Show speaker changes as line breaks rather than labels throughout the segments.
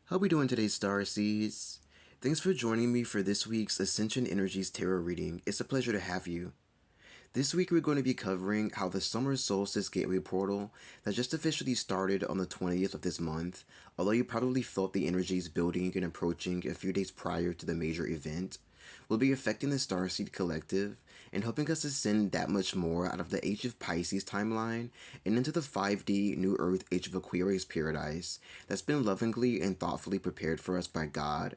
How we doing today, Starseeds? Thanks for joining me for this week's Ascension Energies Tarot Reading. It's a pleasure to have you. This week we're going to be covering how the Summer Solstice Gateway Portal that just officially started on the 20th of this month, although you probably felt the energies building and approaching a few days prior to the major event, will be affecting the Starseed Collective and helping us ascend that much more out of the Age of Pisces timeline and into the 5D New Earth Age of Aquarius paradise that's been lovingly and thoughtfully prepared for us by God,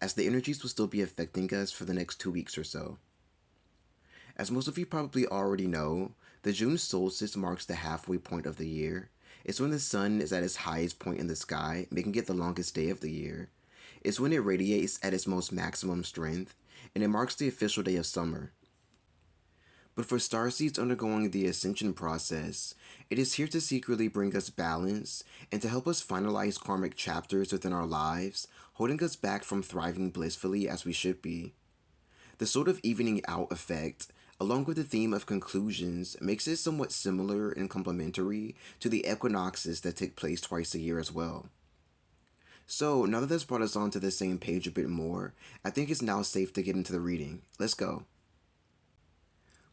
as the energies will still be affecting us for the next 2 weeks or so. As most of you probably already know, the June solstice marks the halfway point of the year. It's when the sun is at its highest point in the sky, making it the longest day of the year. It's when it radiates at its most maximum strength, and it marks the official day of summer. But for starseeds undergoing the ascension process, it is here to secretly bring us balance and to help us finalize karmic chapters within our lives, holding us back from thriving blissfully as we should be. The sort of evening out effect, along with the theme of conclusions, makes it somewhat similar and complementary to the equinoxes that take place twice a year as well. So, now that that's brought us onto the same page a bit more, I think it's now safe to get into the reading. Let's go.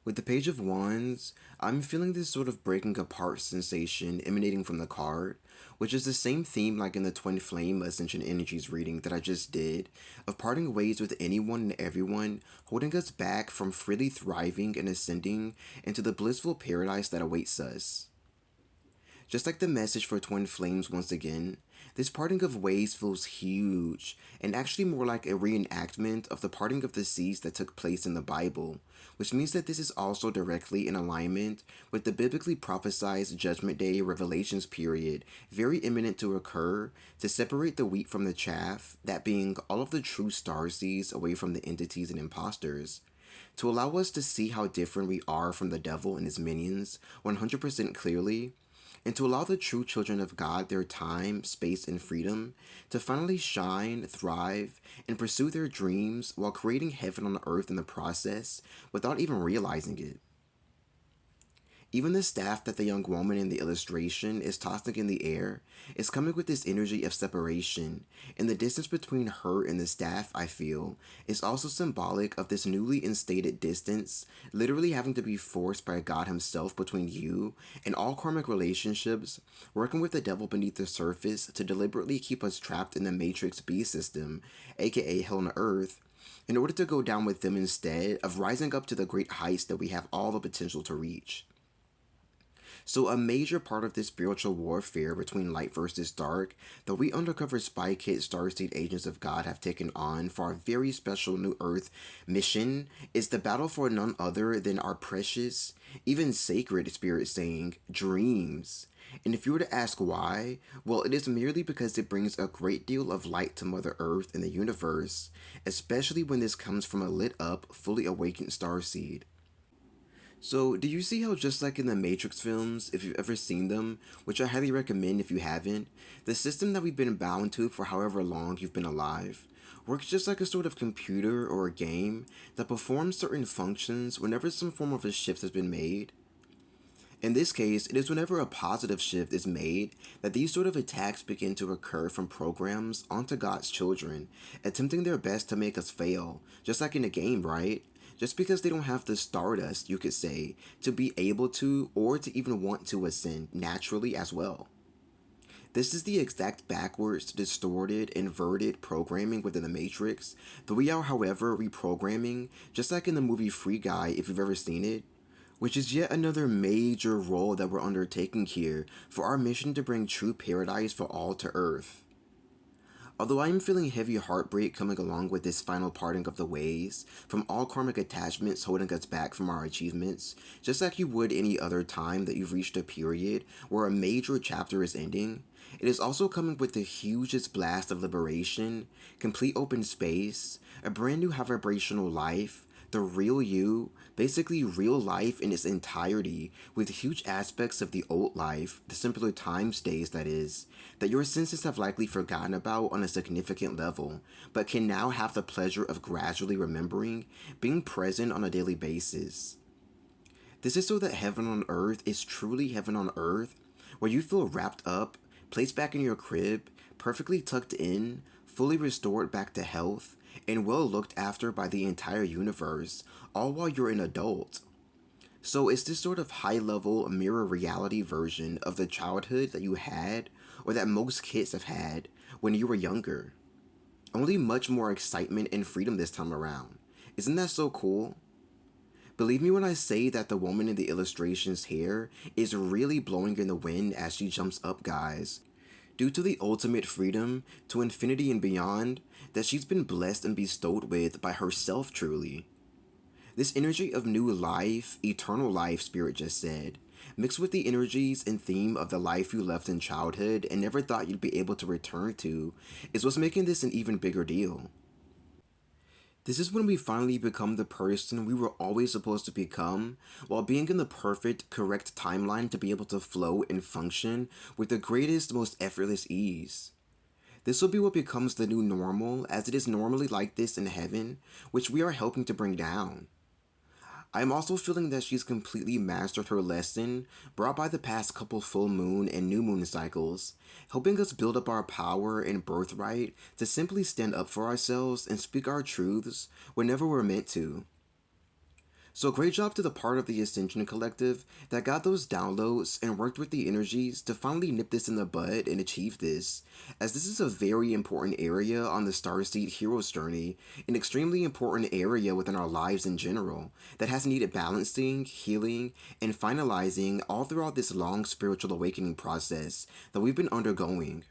With the Page of Wands, I'm feeling this sort of breaking apart sensation emanating from the card, which is the same theme like in the Twin Flame Ascension Energies reading that I just did, of parting ways with anyone and everyone, holding us back from freely thriving and ascending into the blissful paradise that awaits us. Just like the message for Twin Flames once again, this parting of ways feels huge, and actually more like a reenactment of the parting of the seas that took place in the Bible, which means that this is also directly in alignment with the biblically prophesied Judgment Day Revelations period, very imminent to occur, to separate the wheat from the chaff, that being all of the true starseeds away from the entities and imposters, to allow us to see how different we are from the devil and his minions 100% clearly, and to allow the true children of God their time, space, and freedom to finally shine, thrive, and pursue their dreams while creating heaven on earth in the process without even realizing it. Even the staff that the young woman in the illustration is tossing in the air is coming with this energy of separation, and the distance between her and the staff, I feel, is also symbolic of this newly instated distance, literally having to be forced by God himself between you and all karmic relationships, working with the devil beneath the surface to deliberately keep us trapped in the Matrix B system, aka Hell on Earth, in order to go down with them instead of rising up to the great heights that we have all the potential to reach. So a major part of this spiritual warfare between light versus dark that we undercover spy kid Starseed agents of God have taken on for our very special New Earth mission is the battle for none other than our precious, even sacred spirit saying, dreams. And if you were to ask why, well, it is merely because it brings a great deal of light to Mother Earth and the universe, especially when this comes from a lit up, fully awakened starseed. So, do you see how just like in the Matrix films, if you've ever seen them, which I highly recommend if you haven't, the system that we've been bound to for however long you've been alive works just like a sort of computer or a game that performs certain functions whenever some form of a shift has been made? In this case, it is whenever a positive shift is made that these sort of attacks begin to occur from programs onto God's children, attempting their best to make us fail, just like in a game, right? Just because they don't have the stardust, you could say, to be able to or to even want to ascend naturally as well. This is the exact backwards, distorted, inverted programming within the Matrix that we are, however, reprogramming, just like in the movie Free Guy, if you've ever seen it, which is yet another major role that we're undertaking here for our mission to bring true paradise for all to Earth. Although I am feeling heavy heartbreak coming along with this final parting of the ways, from all karmic attachments holding us back from our achievements, just like you would any other time that you've reached a period where a major chapter is ending, it is also coming with the hugest blast of liberation, complete open space, a brand new high vibrational life, the real you, basically real life in its entirety, with huge aspects of the old life, the simpler time stays that is, that your senses have likely forgotten about on a significant level, but can now have the pleasure of gradually remembering, being present on a daily basis. This is so that heaven on earth is truly heaven on earth, where you feel wrapped up, placed back in your crib, perfectly tucked in, fully restored back to health, and well looked after by the entire universe, all while you're an adult. So it's this sort of high-level mirror reality version of the childhood that you had, or that most kids have had, when you were younger. Only much more excitement and freedom this time around. Isn't that so cool? Believe me when I say that the woman in the illustration's hair is really blowing in the wind as she jumps up, guys. Due to the ultimate freedom, to infinity and beyond, that she's been blessed and bestowed with by herself truly. This energy of new life, eternal life, Spirit just said, mixed with the energies and theme of the life you left in childhood and never thought you'd be able to return to, is what's making this an even bigger deal. This is when we finally become the person we were always supposed to become, while being in the perfect, correct timeline to be able to flow and function with the greatest, most effortless ease. This will be what becomes the new normal, as it is normally like this in heaven, which we are helping to bring down. I am also feeling that she's completely mastered her lesson brought by the past couple full moon and new moon cycles, helping us build up our power and birthright to simply stand up for ourselves and speak our truths whenever we're meant to. So great job to the part of the Ascension Collective that got those downloads and worked with the energies to finally nip this in the bud and achieve this, as this is a very important area on the Starseed Hero's journey, an extremely important area within our lives in general, that has needed balancing, healing, and finalizing all throughout this long spiritual awakening process that we've been undergoing.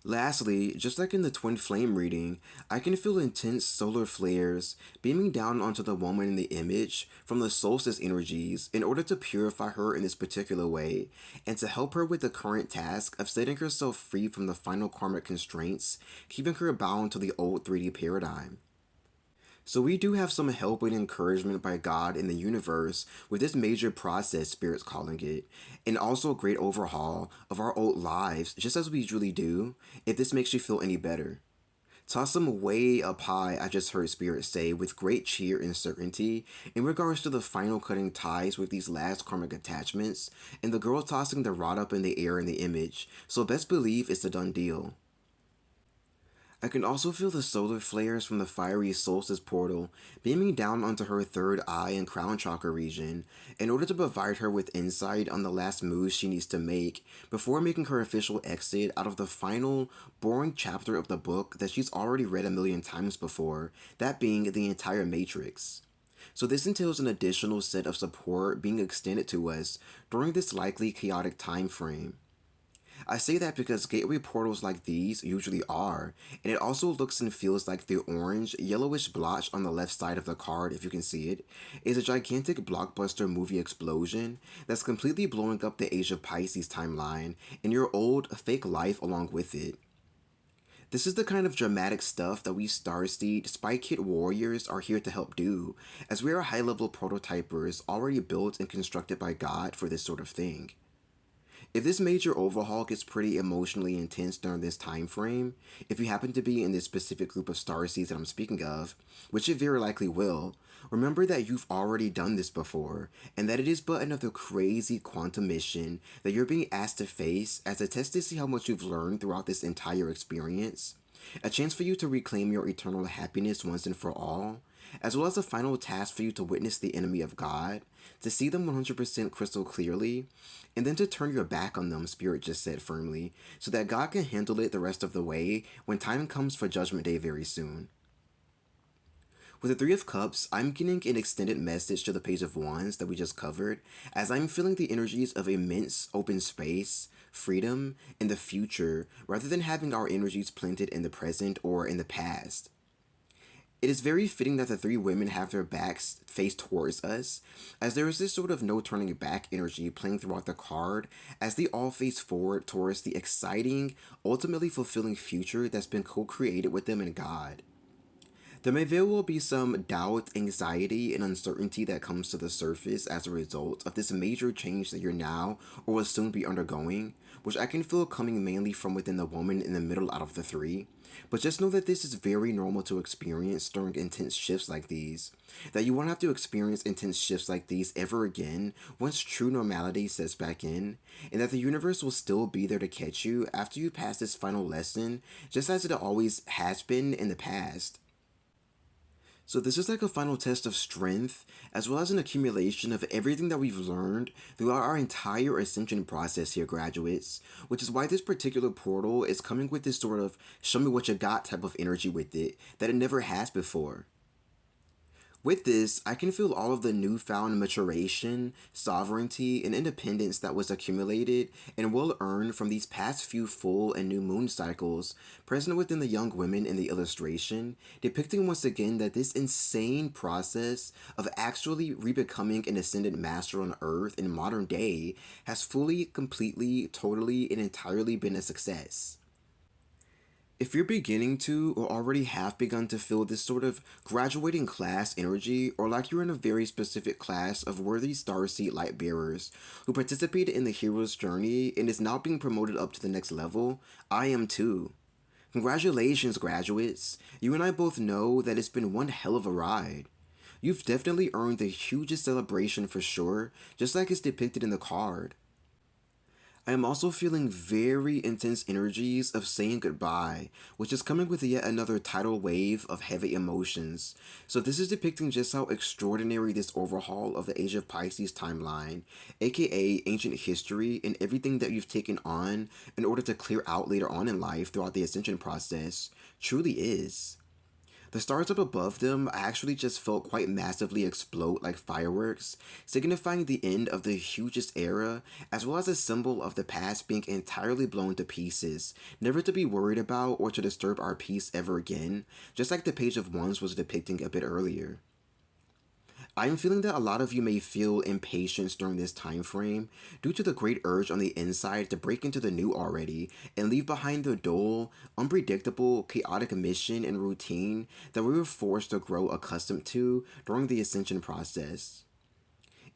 Lastly, just like in the twin flame reading, I can feel intense solar flares beaming down onto the woman in the image from the solstice energies in order to purify her in this particular way and to help her with the current task of setting herself free from the final karmic constraints, keeping her bound to the old 3D paradigm. So we do have some help and encouragement by God in the universe with this major process, Spirit's calling it, and also a great overhaul of our old lives, just as we usually do, if this makes you feel any better. Toss them way up high, I just heard Spirit say, with great cheer and certainty, in regards to the final cutting ties with these last karmic attachments, and the girl tossing the rod up in the air in the image, so best believe it's a done deal. I can also feel the solar flares from the fiery solstice portal beaming down onto her third eye and crown chakra region in order to provide her with insight on the last moves she needs to make before making her official exit out of the final, boring chapter of the book that she's already read a million times before, that being the entire Matrix. So this entails an additional set of support being extended to us during this likely chaotic time frame. I say that because gateway portals like these usually are, and it also looks and feels like the orange, yellowish blotch on the left side of the card, if you can see it, is a gigantic blockbuster movie explosion that's completely blowing up the Age of Pisces timeline and your old, fake life along with it. This is the kind of dramatic stuff that we Starseed Spy Kid warriors are here to help do, as we are high-level prototypers already built and constructed by God for this sort of thing. If this major overhaul gets pretty emotionally intense during this time frame, if you happen to be in this specific group of starseeds that I'm speaking of, which it very likely will, remember that you've already done this before, and that it is but another crazy quantum mission that you're being asked to face as a test to see how much you've learned throughout this entire experience. A chance for you to reclaim your eternal happiness once and for all, as well as a final task for you to witness the enemy of God, to see them 100% crystal clearly, and then to turn your back on them, Spirit just said firmly, so that God can handle it the rest of the way when time comes for Judgment Day very soon. With the Three of Cups, I'm getting an extended message to the Page of Wands that we just covered, as I'm feeling the energies of immense open space, freedom, and the future, rather than having our energies planted in the present or in the past. It is very fitting that the three women have their backs faced towards us, as there is this sort of no turning back energy playing throughout the card as they all face forward towards the exciting, ultimately fulfilling future that's been co-created with them in God. There may very well be some doubt, anxiety, and uncertainty that comes to the surface as a result of this major change that you're now or will soon be undergoing, which I can feel coming mainly from within the woman in the middle out of the three. But just know that this is very normal to experience during intense shifts like these. That you won't have to experience intense shifts like these ever again once true normality sets back in, and that the universe will still be there to catch you after you pass this final lesson, just as it always has been in the past. So this is like a final test of strength, as well as an accumulation of everything that we've learned throughout our entire ascension process here, graduates, which is why this particular portal is coming with this sort of show me what you got type of energy with it that it never has before. With this, I can feel all of the newfound maturation, sovereignty, and independence that was accumulated and well earned from these past few full and new moon cycles present within the young women in the illustration, depicting once again that this insane process of actually rebecoming an ascended master on Earth in modern day has fully, completely, totally, and entirely been a success. If you're beginning to or already have begun to feel this sort of graduating class energy, or like you're in a very specific class of worthy starseed light bearers who participated in the hero's journey and is now being promoted up to the next level, I am too. Congratulations, graduates. You and I both know that it's been one hell of a ride. You've definitely earned the hugest celebration for sure, just like it's depicted in the card. I am also feeling very intense energies of saying goodbye, which is coming with yet another tidal wave of heavy emotions. So this is depicting just how extraordinary this overhaul of the Age of Pisces timeline, aka ancient history and everything that you've taken on in order to clear out later on in life throughout the ascension process, truly is. The stars up above them actually just felt quite massively explode like fireworks, signifying the end of the hugest era, as well as a symbol of the past being entirely blown to pieces, never to be worried about or to disturb our peace ever again, just like the Page of Wands was depicting a bit earlier. I am feeling that a lot of you may feel impatience during this time frame due to the great urge on the inside to break into the new already and leave behind the dull, unpredictable, chaotic mission and routine that we were forced to grow accustomed to during the ascension process.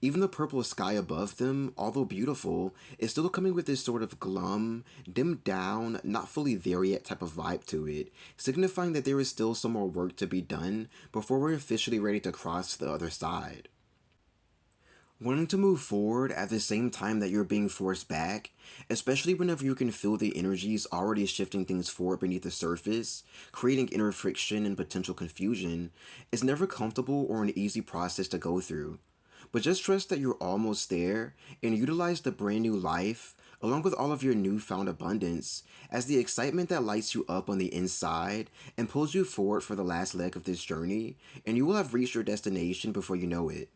Even the purple sky above them, although beautiful, is still coming with this sort of glum, dimmed down, not fully there yet type of vibe to it, signifying that there is still some more work to be done before we're officially ready to cross the other side. Wanting to move forward at the same time that you're being forced back, especially whenever you can feel the energies already shifting things forward beneath the surface, creating inner friction and potential confusion, is never comfortable or an easy process to go through. But just trust that you're almost there and utilize the brand new life, along with all of your newfound abundance, as the excitement that lights you up on the inside and pulls you forward for the last leg of this journey, and you will have reached your destination before you know it.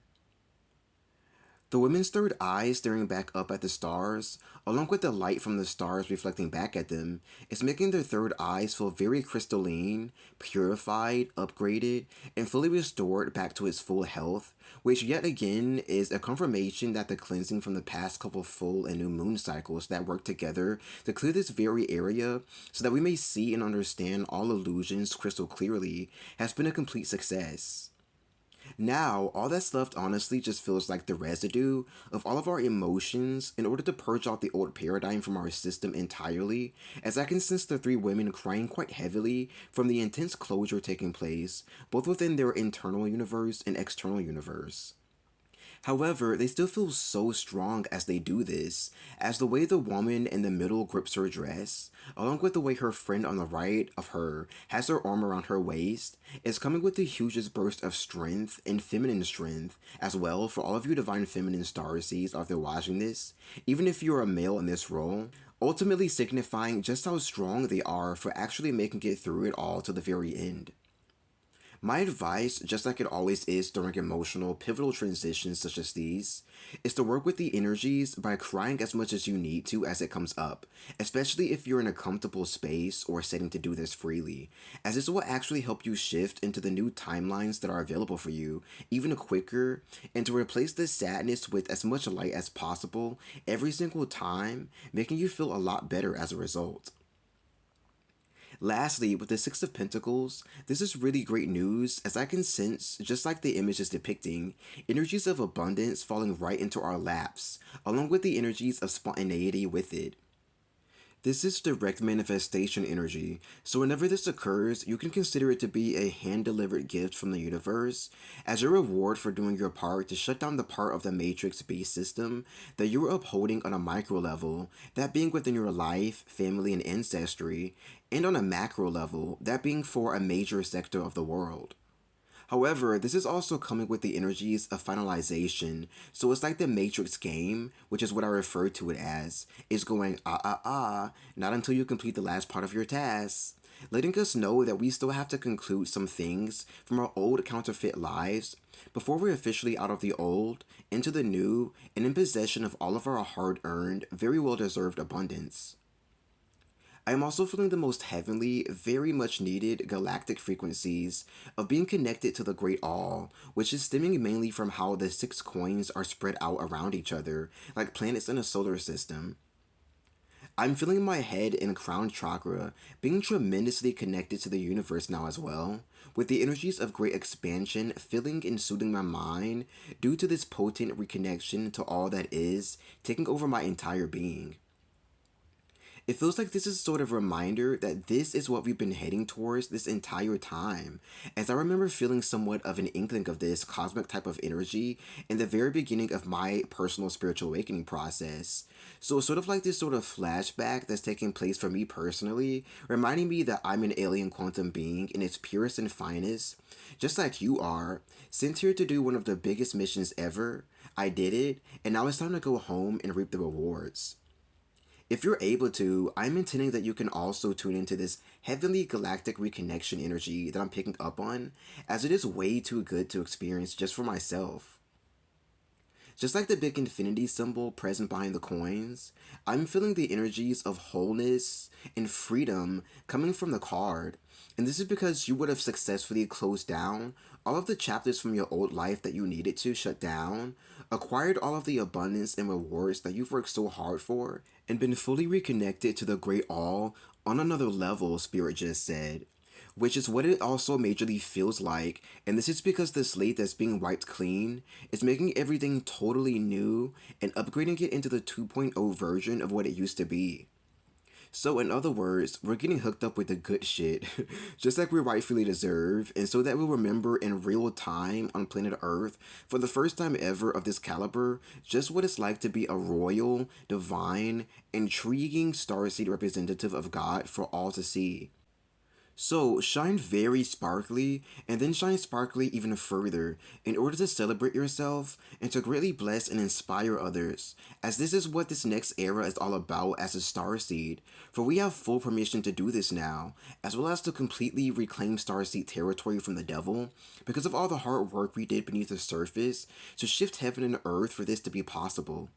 The women's third eye staring back up at the stars, along with the light from the stars reflecting back at them, is making their third eyes feel very crystalline, purified, upgraded, and fully restored back to its full health, which yet again is a confirmation that the cleansing from the past couple full and new moon cycles that work together to clear this very area so that we may see and understand all illusions crystal clearly has been a complete success. Now, all that's left honestly just feels like the residue of all of our emotions in order to purge out the old paradigm from our system entirely, as I can sense the three women crying quite heavily from the intense closure taking place, both within their internal universe and external universe. However, they still feel so strong as they do this, as the way the woman in the middle grips her dress, along with the way her friend on the right of her has her arm around her waist, is coming with the hugest burst of strength and feminine strength as well for all of you divine feminine starseeds out there watching this, even if you're a male in this role, ultimately signifying just how strong they are for actually making it through it all to the very end. My advice, just like it always is during emotional, pivotal transitions such as these, is to work with the energies by crying as much as you need to as it comes up, especially if you're in a comfortable space or setting to do this freely, as this will actually help you shift into the new timelines that are available for you even quicker, and to replace the sadness with as much light as possible every single time, making you feel a lot better as a result. Lastly, with the Six of Pentacles, this is really great news as I can sense, just like the image is depicting, energies of abundance falling right into our laps, along with the energies of spontaneity with it. This is direct manifestation energy, so whenever this occurs, you can consider it to be a hand-delivered gift from the universe as a reward for doing your part to shut down the part of the matrix-based system that you are upholding on a micro level, that being within your life, family, and ancestry, and on a macro level, that being for a major sector of the world. However, this is also coming with the energies of finalization, so it's like the Matrix game, which is what I refer to it as, is going not until you complete the last part of your task, letting us know that we still have to conclude some things from our old counterfeit lives before we're officially out of the old, into the new, and in possession of all of our hard-earned, very well-deserved abundance. I am also feeling the most heavenly, very much needed galactic frequencies of being connected to the Great All, which is stemming mainly from how the six coins are spread out around each other, like planets in a solar system. I'm feeling my head and crown chakra being tremendously connected to the universe now as well, with the energies of great expansion filling and soothing my mind due to this potent reconnection to all that is, taking over my entire being. It feels like this is sort of a reminder that this is what we've been heading towards this entire time, as I remember feeling somewhat of an inkling of this cosmic type of energy in the very beginning of my personal spiritual awakening process. So it's sort of like this sort of flashback that's taking place for me personally, reminding me that I'm an alien quantum being in its purest and finest, just like you are, sent here to do one of the biggest missions ever. I did it, and now it's time to go home and reap the rewards. If you're able to, I'm intending that you can also tune into this heavenly galactic reconnection energy that I'm picking up on, as it is way too good to experience just for myself. Just like the big infinity symbol present behind the coins, I'm feeling the energies of wholeness and freedom coming from the card. And this is because you would have successfully closed down all of the chapters from your old life that you needed to shut down, acquired all of the abundance and rewards that you've worked so hard for, and been fully reconnected to the Great All on another level, Spirit just said. Which is what it also majorly feels like, and this is because the slate that's being wiped clean is making everything totally new and upgrading it into the 2.0 version of what it used to be. So, in other words, we're getting hooked up with the good shit, just like we rightfully deserve, and so that we'll remember in real time on planet Earth, for the first time ever of this caliber, just what it's like to be a royal, divine, intriguing starseed representative of God for all to see. So, shine very sparkly, and then shine sparkly even further, in order to celebrate yourself and to greatly bless and inspire others, as this is what this next era is all about as a starseed, for we have full permission to do this now, as well as to completely reclaim starseed territory from the devil, because of all the hard work we did beneath the surface to shift heaven and earth for this to be possible.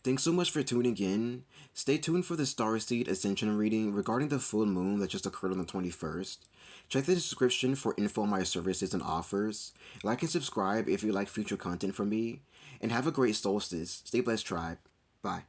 Thanks so much for tuning in. Stay tuned for the Starseed Ascension reading regarding the full moon that just occurred on the 21st. Check the description for info on my services and offers. Like and subscribe if you like future content from me. And have a great solstice. Stay blessed, tribe. Bye.